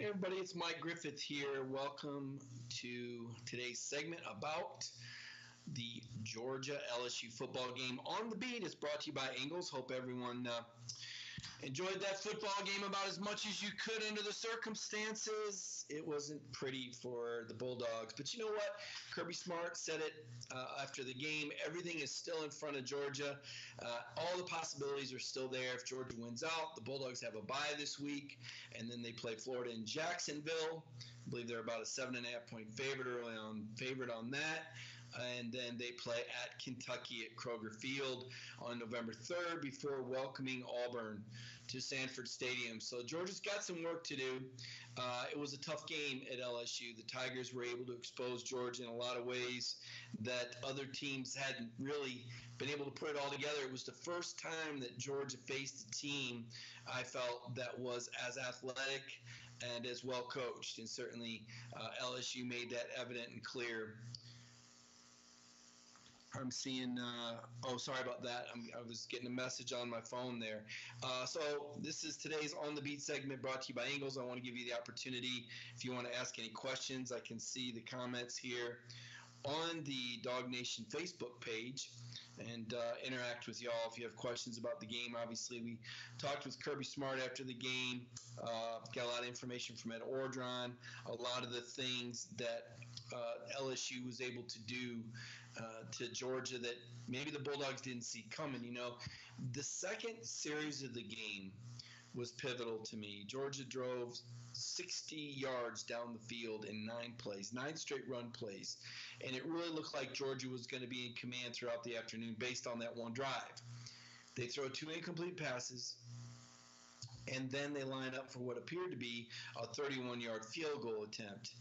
Hey everybody, it's Mike Griffith here. Welcome to today's segment about the Georgia LSU football game on the beat. It's brought to you by Ingles. Hope everyone enjoyed that football game about as much as you could under the circumstances. It wasn't pretty for the Bulldogs, but you know what? Kirby Smart said it after the game. Everything is still in front of Georgia. All the possibilities are still there. If Georgia wins out, the Bulldogs have a bye this week, and then they play Florida in Jacksonville. I believe they're about a 7.5-point favorite on that. And then they play at Kentucky at Kroger Field on November 3rd before welcoming Auburn to Sanford Stadium. So Georgia's got some work to do. It was a tough game at LSU. The Tigers were able to expose Georgia in a lot of ways that other teams hadn't really been able to put it all together. It was the first time that Georgia faced a team, I felt, that was as athletic and as well coached. And certainly LSU made that evident and clear. I'm seeing, sorry about that. I was getting a message on my phone there. So this is today's On the Beat segment brought to you by Ingles. I want to give you the opportunity, if you want to ask any questions, I can see the comments here on the Dog Nation Facebook page and interact with y'all if you have questions about the game. Obviously, we talked with Kirby Smart after the game, got a lot of information from Ed Ordron, a lot of the things that LSU was able to do to Georgia that maybe the Bulldogs didn't see coming. You know, the second series of the game was pivotal to me. Georgia drove 60 yards down the field in 9 plays, 9 straight run plays. And it really looked like Georgia was going to be in command throughout the afternoon based on that one drive. They throw 2 incomplete passes, and then they line up for what appeared to be a 31-yard field goal attempt.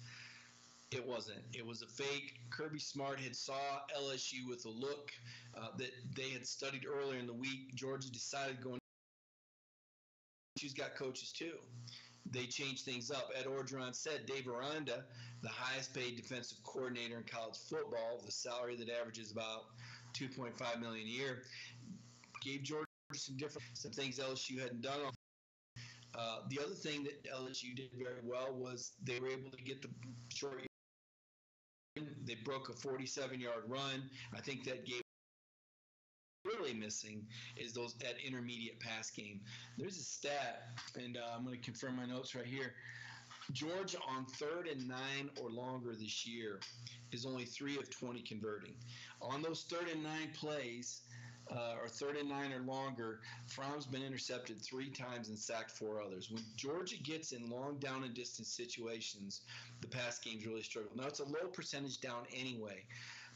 It wasn't. It was a fake. Kirby Smart had saw LSU with a look that they had studied earlier in the week. Georgia decided going. She's got coaches too. They changed things up. Ed Orgeron said Dave Aranda, the highest paid defensive coordinator in college football, the salary that averages about $2.5 million a year, gave Georgia some things LSU hadn't done. The other thing that LSU did very well was they were able to get the short. They broke a 47-yard run. I think that gave really missing is that intermediate pass game. There's a stat, and I'm going to confirm my notes right here. Georgia on 3rd and 9 or longer this year is only 3 of 20 converting. On those 3rd and 9 plays, or 3rd and 9 or longer, Fromm's been intercepted 3 times and sacked 4 others. When Georgia gets in long down and distance situations, the pass games really struggle. Now, it's a low percentage down anyway,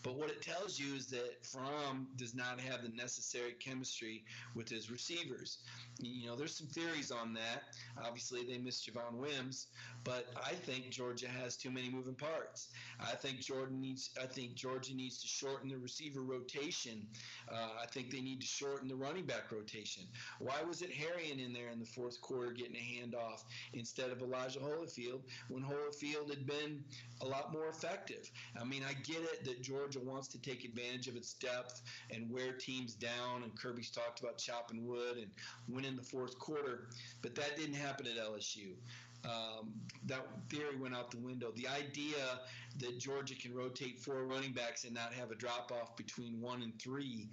but what it tells you is that Fromm does not have the necessary chemistry with his receivers. You know, there's some theories on that. Obviously, they missed Javon Wims, but I think Georgia has too many moving parts. I think Georgia needs to shorten the receiver rotation. I think they need to shorten the running back rotation. Why was it Harrion in there in the fourth quarter getting a handoff instead of Elijah Holyfield when Holyfield had been a lot more effective? I mean, I get it that Georgia wants to take advantage of its depth and wear teams down, and Kirby's talked about chopping wood and winning the fourth quarter, but that didn't happen at LSU. That theory went out the window. The idea that Georgia can rotate 4 running backs and not have a drop-off between 1 and 3,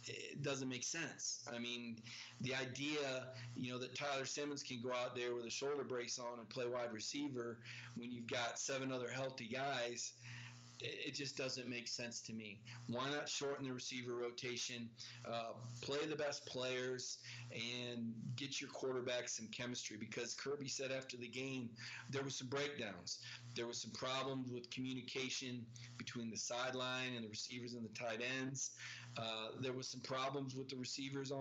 it doesn't make sense. I mean, the idea, that Tyler Simmons can go out there with a shoulder brace on and play wide receiver when you've got 7 other healthy guys, it just doesn't make sense to me. Why not shorten the receiver rotation, play the best players, and get your quarterback some chemistry? Because Kirby said after the game there were some breakdowns. There was some problems with communication between the sideline and the receivers and the tight ends. There was some problems with the receivers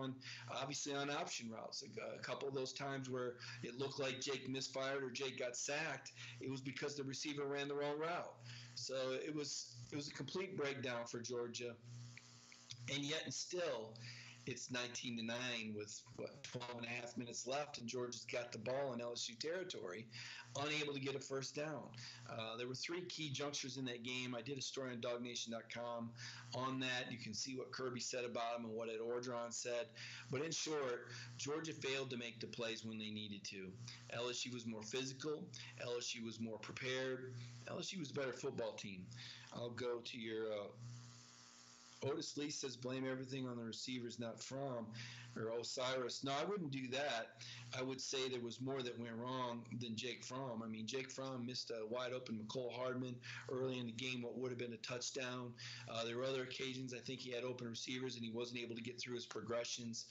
obviously on option routes. A couple of those times where it looked like Jake misfired or Jake got sacked, it was because the receiver ran the wrong route. So it was a complete breakdown for Georgia, and yet and still, it's 19-9 with 12 and a half minutes left, and Georgia's got the ball in LSU territory, unable to get a first down. There were three key junctures in that game. I did a story on DogNation.com on that. You can see what Kirby said about him and what Ed Orgeron said. But in short, Georgia failed to make the plays when they needed to. LSU was more physical. LSU was more prepared. LSU was a better football team. I'll go to your Otis Lee says blame everything on the receivers, not Fromm or Osiris. No, I wouldn't do that. I would say there was more that went wrong than Jake Fromm. I mean, Jake Fromm missed a wide open McCole Hardman early in the game, what would have been a touchdown. There were other occasions I think he had open receivers and he wasn't able to get through his progressions.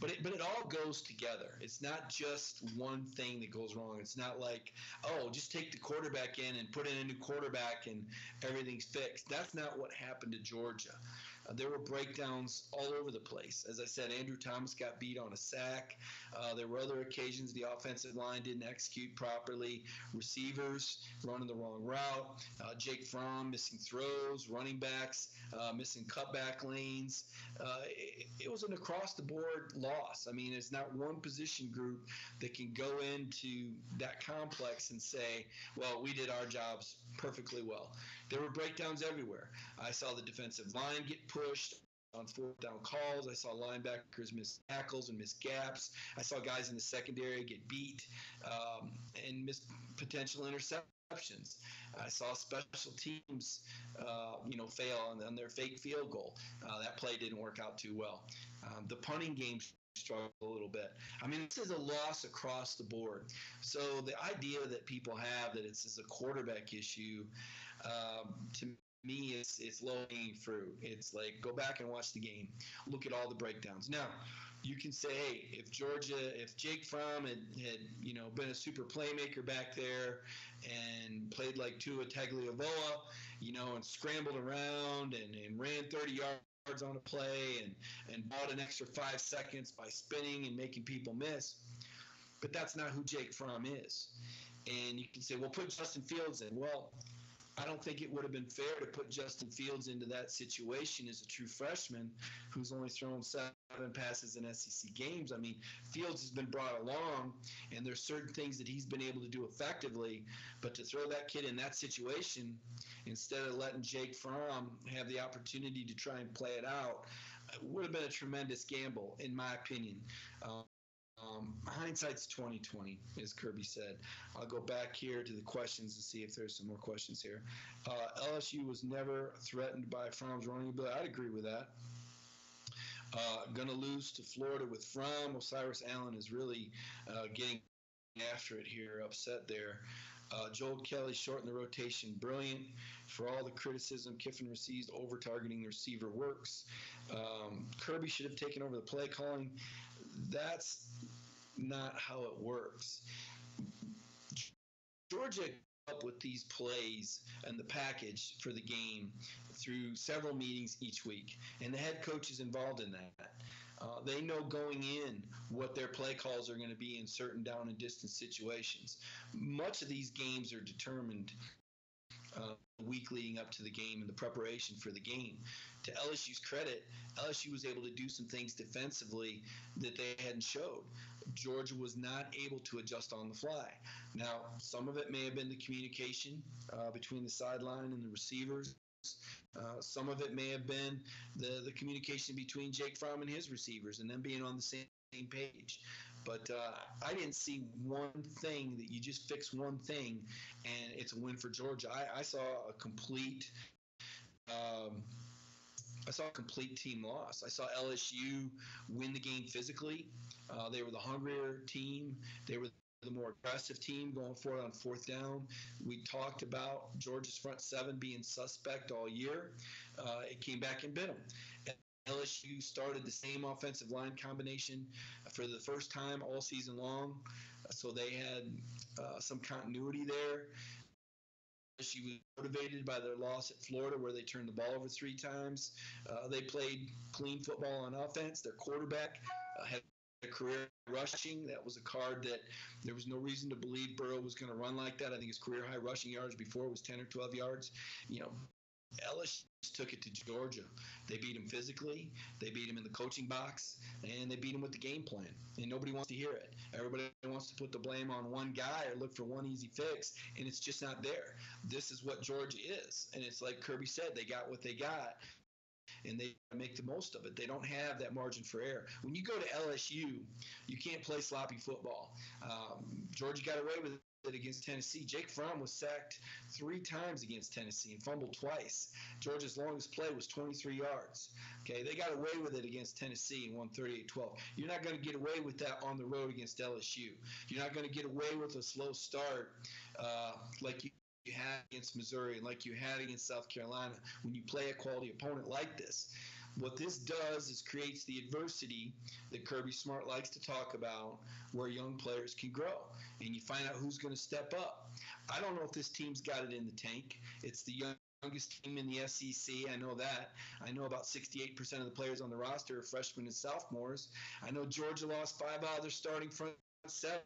But it all goes together. It's not just one thing that goes wrong. It's not like, oh, just take the quarterback in and put in a new quarterback and everything's fixed. That's not what happened to Georgia. There were breakdowns all over the place. As I said, Andrew Thomas got beat on a sack. There were other occasions the offensive line didn't execute properly. Receivers running the wrong route. Jake Fromm missing throws. Running backs missing cutback lanes. It was an across-the-board loss. I mean, it's not one position group that can go into that complex and say, well, we did our jobs perfectly well. There were breakdowns everywhere. I saw the defensive line get pushed on fourth down calls. I saw linebackers miss tackles and miss gaps. I saw guys in the secondary get beat and miss potential interceptions. I saw special teams, fail on their fake field goal. That play didn't work out too well. The punting game struggle a little bit. I mean, this is a loss across the board. So the idea that people have that it's just a quarterback issue, to me, it's low-hanging fruit. It's like, go back and watch the game. Look at all the breakdowns. Now, you can say, hey, if Jake Fromm had been a super playmaker back there and played like Tua Tagovailoa, and scrambled around and ran 30 yards on a play and bought an extra 5 seconds by spinning and making people miss. But that's not who Jake Fromm is. And you can say, well, put Justin Fields in. Well, I don't think it would have been fair to put Justin Fields into that situation as a true freshman who's only thrown 7 passes in SEC games. I mean, Fields has been brought along, and there's certain things that he's been able to do effectively, but to throw that kid in that situation instead of letting Jake Fromm have the opportunity to try and play it out, it would have been a tremendous gamble, in my opinion. Hindsight's 20/20, as Kirby said. I'll go back here to the questions and see if there's some more questions here. LSU was never threatened by Fromm's running ability. I'd agree with that. Going to lose to Florida with Fromm. Osiris Allen is really getting after it here, upset there. Joel Kelly shortened the rotation. Brilliant. For all the criticism Kiffin receives, over-targeting the receiver works. Kirby should have taken over the play calling. That's not how it works. Georgia came up with these plays and the package for the game through several meetings each week, and the head coach is involved in that. They know going in what their play calls are going to be in certain down and distance situations. Much of these games are determined the week leading up to the game and the preparation for the game. To LSU's credit, LSU was able to do some things defensively that they hadn't showed. Georgia was not able to adjust on the fly. Now, some of it may have been the communication between the sideline and the receivers. Some of it may have been the communication between Jake Fromm and his receivers and them being on the same page. But I didn't see one thing that you just fix one thing and it's a win for Georgia. I saw a complete team loss. I saw LSU win the game physically. They were the hungrier team. They were the more aggressive team going forward on fourth down. We talked about Georgia's front seven being suspect all year. It came back and bit them. LSU started the same offensive line combination for the first time all season long, so they had some continuity there. LSU was motivated by their loss at Florida where they turned the ball over 3 times. They played clean football on offense. Their quarterback had a career rushing. That was a card that there was no reason to believe Burrow was going to run like that. I think his career high rushing yards before was 10 or 12 yards. LSU took it to Georgia. They beat him physically, they beat him in the coaching box, and they beat him with the game plan. And nobody wants to hear it. Everybody wants to put the blame on one guy or look for one easy fix, and it's just not there. This is what Georgia is. And it's like Kirby said, they got what they got, and they make the most of it. They don't have that margin for error. When you go to LSU, you can't play sloppy football. Georgia got away with it against Tennessee. Jake Fromm was sacked 3 times against Tennessee and fumbled twice. Georgia's longest play was 23 yards. Okay, they got away with it against Tennessee and won 38-12. You're not going to get away with that on the road against LSU. You're not going to get away with a slow start like you had against Missouri and like you had against South Carolina when you play a quality opponent like this. What this does is creates the adversity that Kirby Smart likes to talk about, where young players can grow and you find out who's going to step up. I don't know if this team's got it in the tank. It's the youngest team in the SEC. I know that. I know about 68% of the players on the roster are freshmen and sophomores. I know Georgia lost 5 out of their starting front 7,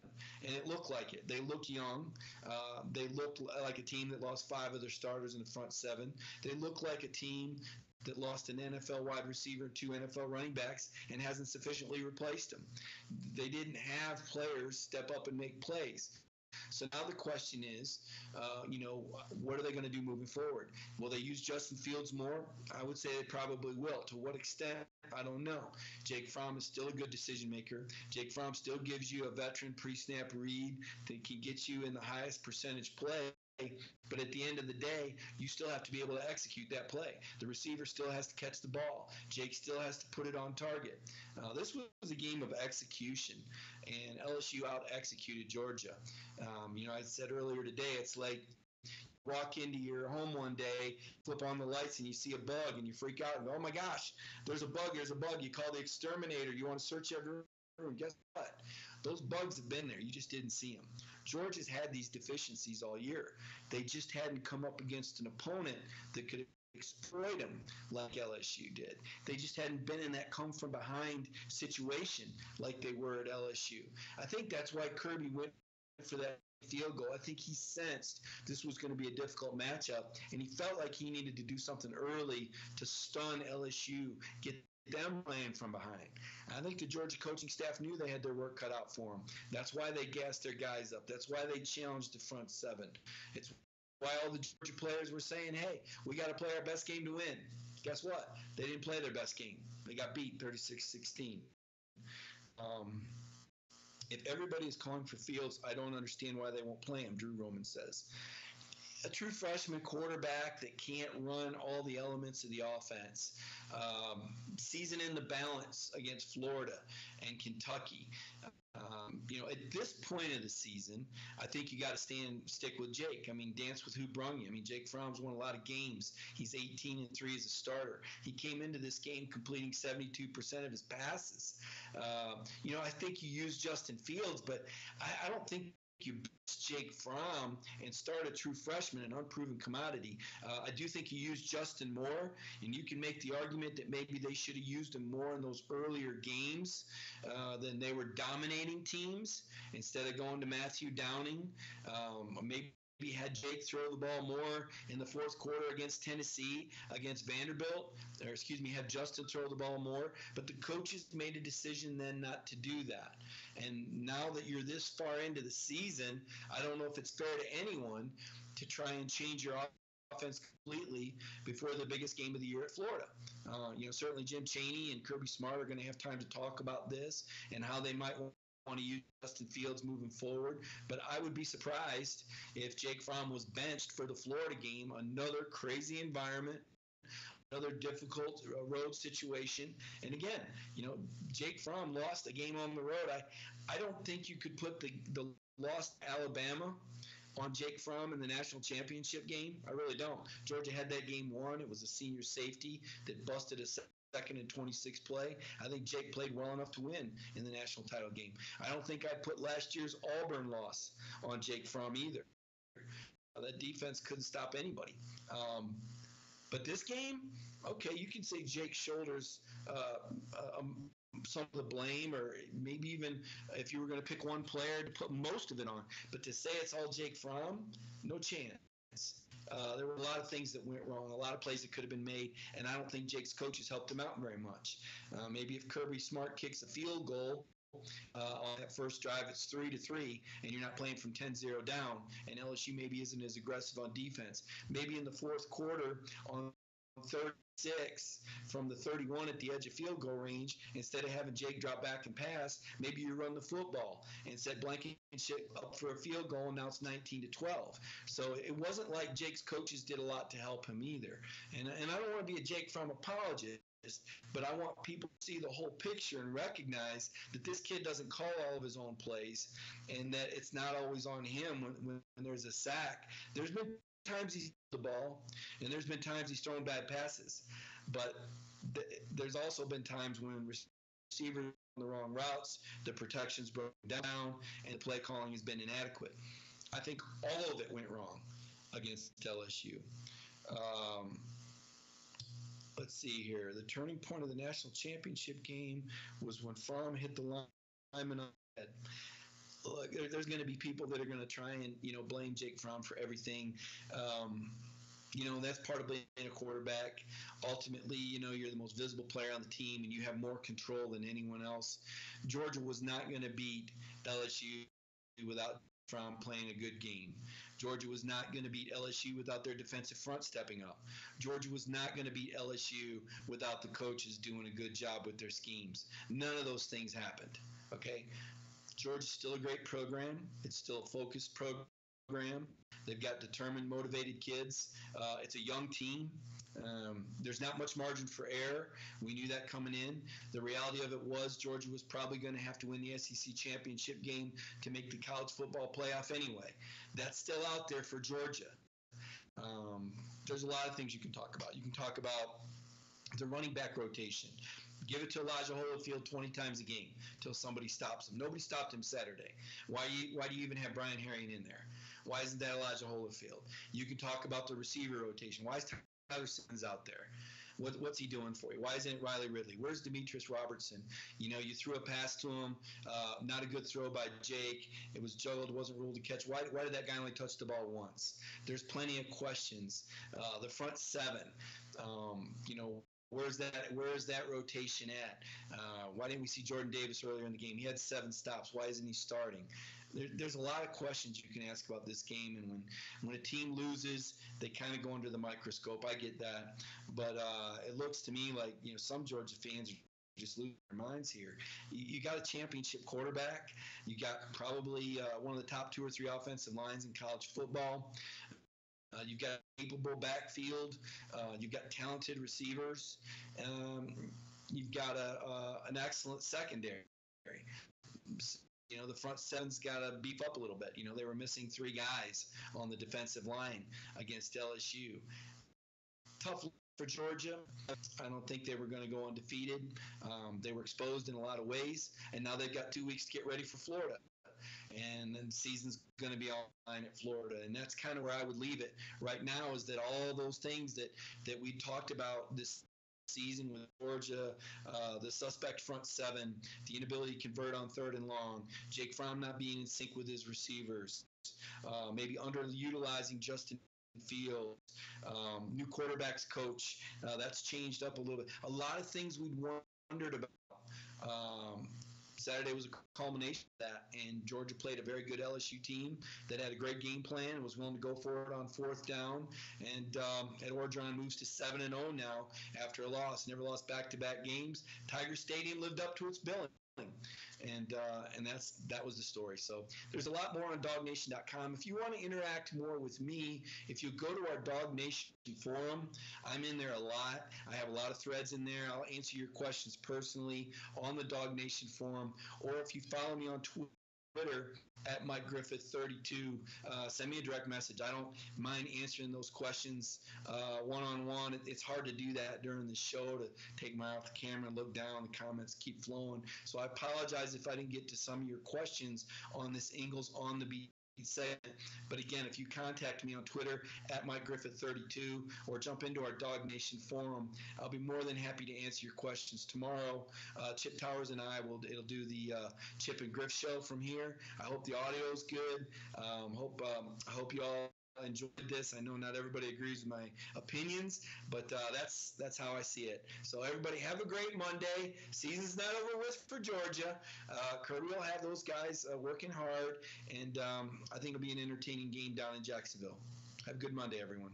and it looked like it. They looked young. They looked like a team that lost 5 of their starters in the front 7. They looked like a team that lost an NFL wide receiver and 2 NFL running backs and hasn't sufficiently replaced them. They didn't have players step up and make plays. So now the question is, what are they going to do moving forward? Will they use Justin Fields more? I would say they probably will. To what extent? I don't know. Jake Fromm is still a good decision maker. Jake Fromm still gives you a veteran pre-snap read that can get you in the highest percentage play. But at the end of the day, you still have to be able to execute that play. The receiver still has to catch the ball. Jake still has to put it on target. This was a game of execution, and LSU out-executed Georgia. I said earlier today, it's like walk into your home one day, flip on the lights, and you see a bug, and you freak out and go, oh my gosh, there's a bug. You call the exterminator. You want to search every room. Guess what? Those bugs have been there. You just didn't see them. Georgia's had these deficiencies all year. They just hadn't come up against an opponent that could exploit them like LSU did. They just hadn't been in that come from behind situation like they were at LSU. I think that's why Kirby went for that field goal. I think he sensed this was going to be a difficult matchup, and he felt like he needed to do something early to stun LSU, get them playing from behind. I think the Georgia coaching staff knew they had their work cut out for them. That's why they gassed their guys up. That's why they challenged the front 7. It's why all the Georgia players were saying, hey, we got to play our best game to win. Guess what? They didn't play their best game. They got beat 36-16. If everybody is calling for Fields, I don't understand why they won't play him, Drew Roman says. A true freshman quarterback that can't run all the elements of the offense. Season in the balance against Florida and Kentucky. At this point of the season, I think you got to stick with Jake. I mean, dance with who brung you. I mean, Jake Fromm's won a lot of games. He's 18-3 as a starter. He came into this game completing 72% of his passes. I think you use Justin Fields, but I don't think you bench Jake Fromm and start a true freshman, an unproven commodity. I do think you use Justin more, and you can make the argument that maybe they should have used him more in those earlier games than they were dominating teams instead of going to Matthew Downing. Maybe had Jake throw the ball more in the fourth quarter against Tennessee, against Vanderbilt, have Justin throw the ball more. But the coaches made a decision then not to do that. And now that you're this far into the season, I don't know if it's fair to anyone to try and change your offense completely before the biggest game of the year at Florida. Certainly Jim Chaney and Kirby Smart are going to have time to talk about this and how they might want to use Justin Fields moving forward, but I would be surprised if Jake Fromm was benched for the Florida game. Another crazy environment, another difficult road situation, and again, Jake Fromm lost a game on the road. I don't think you could put the lost Alabama on Jake Fromm in the national championship game. I really don't. Georgia had that game won. It was a senior safety that busted a second and 26 play. I think Jake played well enough to win in the national title game. I don't think I'd put last year's Auburn loss on Jake Fromm either. That defense couldn't stop anybody. But this game, okay, you can say Jake shoulders some of the blame, or maybe even if you were going to pick one player to put most of it on. But to say it's all Jake Fromm, no chance. There were a lot of things that went wrong, a lot of plays that could have been made, and I don't think Jake's coaches helped him out very much. Maybe if Kirby Smart kicks a field goal on that first drive, it's 3-3, and you're not playing from 10-0 down, and LSU maybe isn't as aggressive on defense. Maybe in the fourth quarter on 36 from the 31 at the edge of field goal range, instead of having Jake drop back and pass, maybe you run the football and set Blankenship up for a field goal, and now it's 19-12. So it wasn't like Jake's coaches did a lot to help him either. And I don't want to be a Jake Fromm apologist, but I want people to see the whole picture and recognize that this kid doesn't call all of his own plays, and that it's not always on him when there's a sack. There's been times he's the ball, and there's been times he's thrown bad passes, but there's also been times when receivers on the wrong routes, the protection's broken down, and the play calling has been inadequate. I think all of it went wrong against LSU. Let's see here. The turning point of the national championship game was when Fromm hit the lineman on the head. Look, there's going to be people that are going to try and, blame Jake Fromm for everything. That's part of being a quarterback. Ultimately, you're the most visible player on the team, and you have more control than anyone else. Georgia was not going to beat LSU without Fromm playing a good game. Georgia was not going to beat LSU without their defensive front stepping up. Georgia was not going to beat LSU without the coaches doing a good job with their schemes. None of those things happened, okay? Georgia's still a great program. It's still a focused program. They've got determined, motivated kids. It's a young team. There's not much margin for error. We knew that coming in. The reality of it was Georgia was probably going to have to win the SEC championship game to make the college football playoff anyway. That's still out there for Georgia. There's a lot of things you can talk about. You can talk about the running back rotation. Give it to Elijah Holyfield 20 times a game until somebody stops him. Nobody stopped him Saturday. Why do you even have Brian Herring in there? Why isn't that Elijah Holyfield? You can talk about the receiver rotation. Why is Tyler Simmons out there? What's he doing for you? Why isn't it Riley Ridley? Where's Demetrius Robertson? You threw a pass to him, not a good throw by Jake. It was juggled, wasn't ruled to catch. Why did that guy only touch the ball once? There's plenty of questions. The front seven, where is that rotation at? Why didn't we see Jordan Davis earlier in the game? He had 7 stops. Why isn't he starting? There's a lot of questions you can ask about this game, and when a team loses, they kind of go under the microscope. I get that, but it looks to me like some Georgia fans are just losing their minds here. You got a championship quarterback. You got probably one of the top 2 or 3 offensive lines in college football. You've got a capable backfield. You've got talented receivers. You've got an excellent secondary. The front seven's got to beef up a little bit. They were missing 3 guys on the defensive line against LSU. Tough for Georgia. I don't think they were going to go undefeated. They were exposed in a lot of ways, and now they've got 2 weeks to get ready for Florida. And then the season's going to be online at Florida. And that's kind of where I would leave it right now, is that all those things that we talked about this season with Georgia, the suspect front seven, the inability to convert on 3rd and long, Jake Fromm not being in sync with his receivers, maybe underutilizing Justin Fields, new quarterbacks coach, that's changed up a little bit. A lot of things we'd wondered about. Saturday was a culmination of that, and Georgia played a very good LSU team that had a great game plan and was willing to go for it on 4th down. And Ed Orgeron moves to 7-0 now after a loss. Never lost back-to-back games. Tiger Stadium lived up to its billing. And that was the story. So there's a lot more on DogNation.com. If you want to interact more with me, if you go to our Dog Nation forum, I'm in there a lot. I have a lot of threads in there. I'll answer your questions personally on the Dog Nation forum, or if you follow me on Twitter at Mike Griffith 32, send me a direct message. I don't mind answering those questions one-on-one. It's hard to do that during the show, to take my eye off the camera and look down. The comments keep flowing. So I apologize if I didn't get to some of your questions on this Ingles on the Beat segment. But again, if you contact me on Twitter at Mike Griffith 32 or jump into our Dog Nation forum, I'll be more than happy to answer your questions tomorrow. Chip Towers and I will do the Chip and Griff show from here. I hope the audio is good. I hope you all enjoyed this. I know not everybody agrees with my opinions, but that's how I see it. So everybody have a great Monday. Season's not over with for Georgia. Kirby will have those guys working hard, and I think it'll be an entertaining game down in Jacksonville. Have a good Monday, everyone.